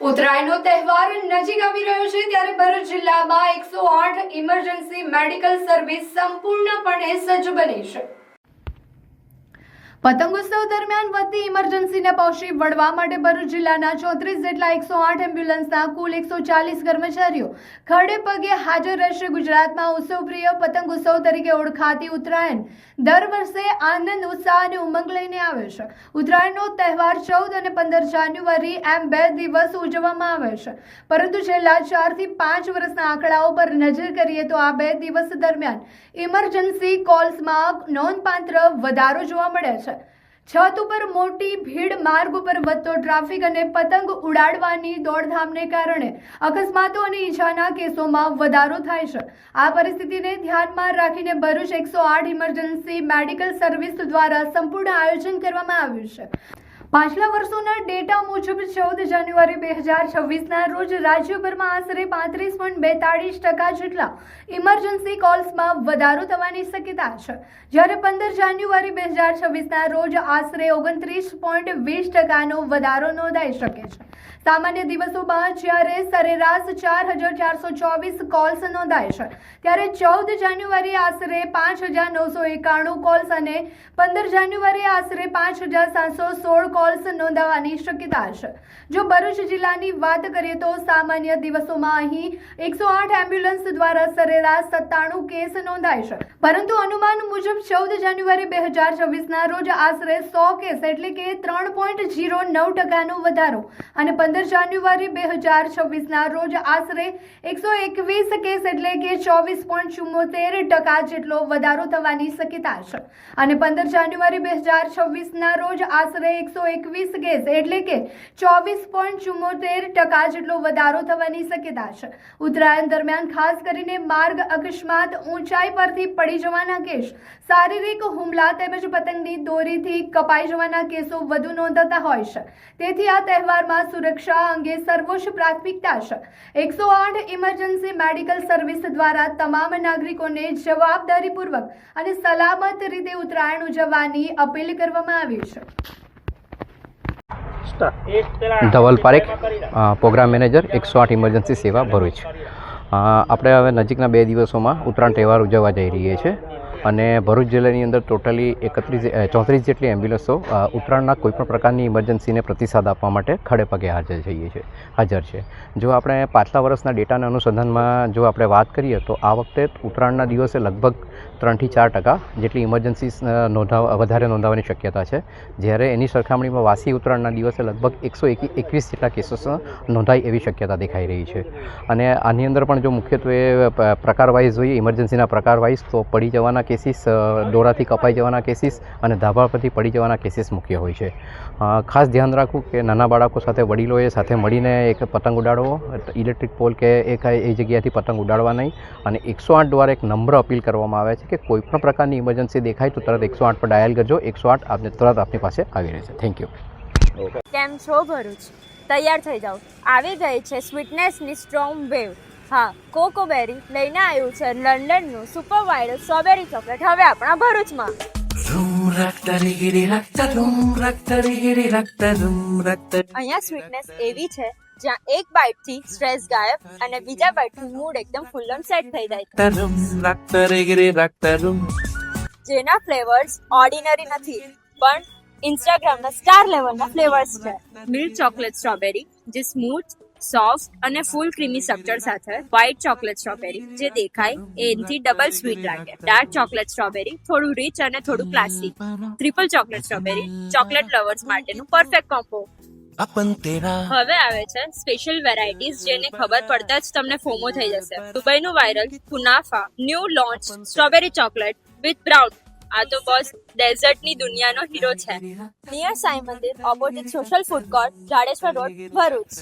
ઉત્તરાયણનો તહેવાર નજીક આવી રહ્યો છે ત્યારે ભરૂચ જિલ્લામાં 108 ઇમરજન્સી મેડિકલ સર્વિસ સંપૂર્ણપણે સજ્જ બની છે। પતંગોત્સવ દરમિયાન વધતી ઇમરજન્સીને પહોંચી વળવા માટે ભરૂચ જિલ્લાના 34 જેટલા 108 એમ્બ્યુલન્સના કુલ 140 કર્મચારીઓ ખડે પગે હાજર રહેશે। ગુજરાતમાં ઉત્સવપ્રિય પતંગોત્સવ તરીકે ઓળખાતી ઉત્તરાયણ દર વર્ષે આનંદ, ઉત્સાહ અને ઉમંગ લઈને આવે છે। ઉત્તરાયણનો તહેવાર 14 અને 15 જાન્યુઆરી એમ 2 દિવસ ઉજવવામાં આવે છે, પરંતુ છેલ્લા 4 થી 5 વર્ષના આંકડાઓ પર નજર કરીએ તો આ 2 દિવસ દરમિયાન ઇમરજન્સી કોલ્સમાં નોંધપાત્ર વધારો જોવા મળે છે। છત ઉપર મોટી ભીડ, માર્ગ ઉપર વધતો ટ્રાફિક અને પતંગ ઉડાડવાની દોડધામને કારણે અકસ્માતો અને ઈજાના કેસોમાં વધારો થાય છે। આ પરિસ્થિતિને ધ્યાનમાં રાખીને ભરૂચ 108 ઇમરજન્સી મેડિકલ સર્વિસ દ્વારા સંપૂર્ણ આયોજન કરવામાં આવ્યું છે। પાછલા વર્ષોના ડેટા મુજબ 14 જાન્યુઆરી 2026ના રોજ રાજ્યભરમાં આશરે 35.42% જેટલા ઇમરજન્સી કોલ્સમાં વધારો થવાની શક્યતા છે, જ્યારે 15 જાન્યુઆરી 2026ના રોજ આશરે 29.20%નો વધારો નોંધાઈ શકે છે। સામાન્ય દિવસોમાં જ્યારે સરેરાશ 4,424 કોલ્સ નોંધાય છે, ત્યારે 14 જાન્યુઆરી આશરે 5,991 કોલ્સ અને 15 જાન્યુઆરી આશરે 5,716 કોલ્સ નોંધાવાની શક્યતા છે। જો ભરૂચ જિલ્લાની વાત કરીએ તો સામાન્ય દિવસોમાં અહીં 108 એમ્બ્યુલન્સ દ્વારા સરેરાશ 97 કેસ નોંધાય છે, પરંતુ અનુમાન મુજબ 14 જાન્યુઆરી 2026ના રોજ આશરે 100 કેસ એટલે કે 3.09%નો વધારો અને 15 જાન્યુઆરી 2026ના રોજ આશરે 121 કેસ એટલે કે 24.74% જેટલો વધારો થવાની શક્યતા છે અને 15 જાન્યુઆરી 2026ના રોજ આશરે 121 કેસ એટલે કે 24.74% જેટલો વધારો થવાની શક્યતા છે। ઉત્તરાયણ દરમિયાન ખાસ કરીને માર્ગ અકસ્માત, ઊંચાઈ પરથી પડી જવાના કેસ, શારીરિક હુમલા તેમજ પતંગની દોરીથી કપાઈ જવાના કેસો વધુ નોંધાતા હોય છે, તેથી આ તહેવારમાં સુરક્ષા અંગે સર્વોચ્ચ પ્રાથમિકતા છે। 108 ઇમરજન્સી મેડિકલ સર્વિસ દ્વારા તમામ નાગરિકોને જવાબદારીપૂર્વક અને સલામત રીતે ઉત્તરાયણ ઉજવવાની અપીલ કરવામાં આવી છે। Dhaval Parekh, program manager 108 emergency સેવા ભરૂચ। આપણે હવે નજીકના 2 દિવસોમાં ઉત્તરાયણ તહેવાર ઉજવવા જઈ રહીએ છીએ અને ભરૂચ જિલ્લાની અંદર ટોટલી 34 જેટલી એમ્બ્યુલન્સો ઉત્તરાયણના કોઈપણ પ્રકારની ઇમરજન્સીને પ્રતિસાદ આપવા માટે ખડે પગે હાજર છે। જો આપણે પાછલા વર્ષના ડેટાના અનુસંધાનમાં જો આપણે વાત કરીએ તો આ વખતે ઉત્તરાયણના દિવસે લગભગ 3 થી 4% જેટલી ઇમરજન્સી વધારે નોંધાવાની શક્યતા છે, જ્યારે એની સરખામણીમાં વાસી ઉત્તરાયણના દિવસે લગભગ 121 જેટલા કેસો નોંધાય એવી શક્યતા દેખાઈ રહી છે। અને આની અંદર પણ જો મુખ્યત્વે પ્રકાર વાઇઝ જોઈએ, ઇમરજન્સીના પ્રકાર વાઇઝ તો પડી જવાના કેસીસ, દોરાથી કપાઈ જવાના કેસીસ અને ધાબા પરથી પડી જવાના કેસીસ મુખ્ય હોય છે। ખાસ ધ્યાન રાખવું કે નાના બાળકો સાથે વડીલોએ સાથે મળીને એક પતંગ ઉડાડવો, ઇલેક્ટ્રિક પોલ કે એ જગ્યાએથી પતંગ ઉડાડવા નહીં અને 108 દ્વારા એક નમ્ર અપીલ કરવામાં આવે છે કે કોઈપણ પ્રકારની ઇમરજન્સી દેખાય તો તરત 108 પર ડાયલ કરજો। 108 આપને તરત આપની પાસે આવી રહેશે। Thank you. કેમ છો ભરૂચ? તૈયાર થઈ જાઓ, આવી ગઈ છે સ્વીટનેસની સ્ટ્રોંગ વેવ। હા, કોકોબેરી લઈને આવ્યું છે લંડનનું સુપર વાઇલ્ડ સ્ટ્રોબેરી ચોકલેટ હવે આપણા ભરૂચમાં। અહીંયા સ્વીટનેસ એવી છે જ્યાં એક બાઇટથી સ્ટ્રેસ ગાયબ અને બીજા બાઇટથી મૂડ એકદમ ફૂલ ઓન સેટ થઈ જાય, જેના ફ્લેવર્સ ઓર્ડિનરી નથી પણ ઇન્સ્ટાગ્રામના સ્ટાર લેવલના ફ્લેવર્સ છે। મિલ્ક ચોકલેટ સ્ટ્રોબેરી જે સ્મૂથ, સોફ્ટ અને ફૂલ ક્રીમી સ્ટ્રક્ચર સાથે, વ્હાઇટ ચોકલેટ સ્ટ્રોબેરી જે દેખાય એનાથી ડબલ સ્વીટ લાગે, ડાર્ક ચોકલેટ સ્ટ્રોબેરી થોડું રીચ અને થોડું classy, triple chocolate strawberry chocolate lovers માટેનું પરફેક્ટ કોમ્બો। હવે આવે છે સ્પેશિયલ વેરાયટીઝ જેને ખબર પડતા જ તમને ફોમો થઈ જશે। દુબઈનું વાયરલ કુનાફા new launch strawberry chocolate with brown. આ તો બોસ ડેઝર્ટની દુનિયાનો હીરો છે। નિયર સાઈ મંદિર, opposite social food court, Jadeshwar road, Bharuch.